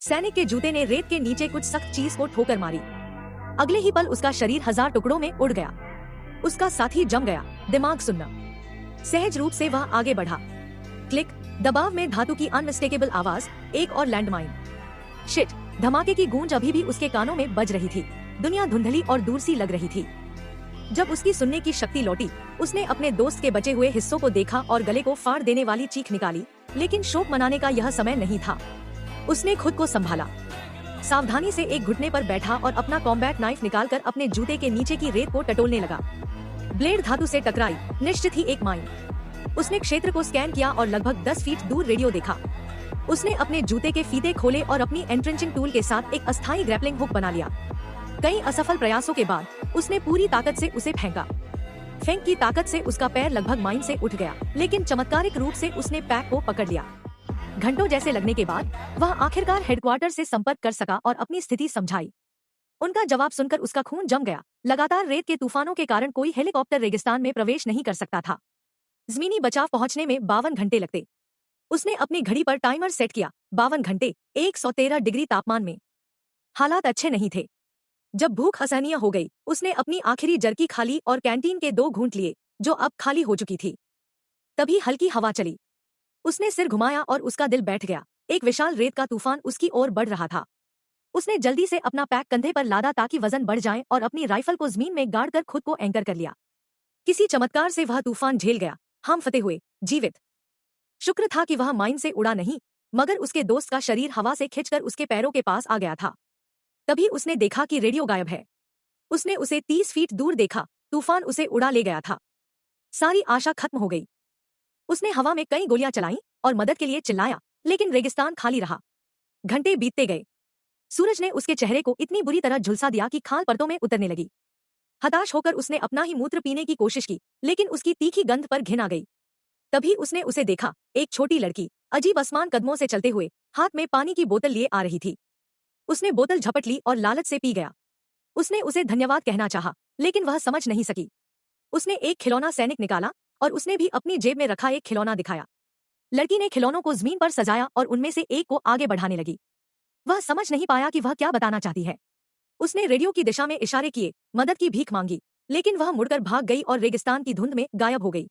सैनिक के जूते ने रेत के नीचे कुछ सख्त चीज को ठोकर मारी। अगले ही पल उसका शरीर 1000 टुकड़ों में उड़ गया। उसका साथी जम गया, दिमाग सुन्ना। सहज रूप से वह आगे बढ़ा। क्लिक, दबाव में धातु की अनमिस्टेकेबल आवाज, एक और लैंडमाइन। शिट, धमाके की गूंज अभी भी उसके कानों में बज रही थी। दुनिया धुंधली और दूर सी लग रही थी। जब उसकी सुनने की शक्ति लौटी, उसने अपने दोस्त के बचे हुए हिस्सों को देखा और गले को फाड़ देने वाली चीख निकाली, लेकिन शोक मनाने का यह समय नहीं था। उसने खुद को संभाला, सावधानी से एक घुटने पर बैठा और अपना कॉम्बैट नाइफ निकालकर अपने जूते के नीचे की रेत को टटोलने लगा। ब्लेड धातु से टकराई, निश्चित ही एक माइन। उसने क्षेत्र को स्कैन किया और लगभग 10 फीट दूर रेडियो देखा। उसने अपने जूते के फीते खोले और अपनी एंट्रेंचिंग टूल के साथ एक अस्थायी ग्रैपलिंग हुक बना लिया। कई असफल प्रयासों के बाद उसने पूरी ताकत से उसे फेंका। फेंक की ताकत से उसका पैर लगभग माइन से उठ गया, लेकिन चमत्कारिक रूप से उसने पैक को पकड़ लिया। घंटों जैसे लगने के बाद वह आखिरकार हेडक्वार्टर से संपर्क कर सका और अपनी स्थिति समझाई। उनका जवाब सुनकर उसका खून जम गया। लगातार रेत के तूफानों के कारण कोई हेलीकॉप्टर रेगिस्तान में प्रवेश नहीं कर सकता था। जमीनी बचाव पहुंचने में 52 घंटे लगते। उसने अपनी घड़ी पर टाइमर सेट किया। 52 घंटे, 113 डिग्री तापमान में। हालात अच्छे नहीं थे। जब भूख असहनीय हो गई, उसने अपनी आखिरी जर्की खा ली और कैंटीन के 2 घूंट लिए, जो अब खाली हो चुकी थी। तभी हल्की हवा चली। उसने सिर घुमाया और उसका दिल बैठ गया। एक विशाल रेत का तूफान उसकी ओर बढ़ रहा था। उसने जल्दी से अपना पैक कंधे पर लादा ताकि वजन बढ़ जाए और अपनी राइफल को जमीन में गाड़कर खुद को एंकर कर लिया। किसी चमत्कार से वह तूफान झेल गया। हम फतेह हुए, जीवित। शुक्र था कि वह माइन से उड़ा नहीं, मगर उसके दोस्त का शरीर हवा से खिंचकर उसके पैरों के पास आ गया था। तभी उसने देखा कि रेडियो गायब है। उसने उसे 30 फीट दूर देखा। तूफान उसे उड़ा ले गया था। सारी आशा खत्म हो गई। उसने हवा में कई गोलियां चलाईं और मदद के लिए चिल्लाया, लेकिन रेगिस्तान खाली रहा। घंटे बीतते गए। सूरज ने उसके चेहरे को इतनी बुरी तरह झुलसा दिया कि खाल परतों में उतरने लगी। हताश होकर उसने अपना ही मूत्र पीने की कोशिश की, लेकिन उसकी तीखी गंध पर घिन आ गई। तभी उसने उसे देखा, एक छोटी लड़की, अजीब आसमान कदमों से चलते हुए, हाथ में पानी की बोतल लिए आ रही थी। उसने बोतल झपट ली और लालच से पी गया। उसने उसे धन्यवाद कहना चाहा, लेकिन वह समझ नहीं सकी। उसने एक खिलौना सैनिक निकाला और उसने भी अपनी जेब में रखा एक खिलौना दिखाया। लड़की ने खिलौनों को जमीन पर सजाया और उनमें से एक को आगे बढ़ाने लगी। वह समझ नहीं पाया कि वह क्या बताना चाहती है। उसने रेडियो की दिशा में इशारे किए, मदद की भीख मांगी, लेकिन वह मुड़कर भाग गई और रेगिस्तान की धुंध में गायब हो गई।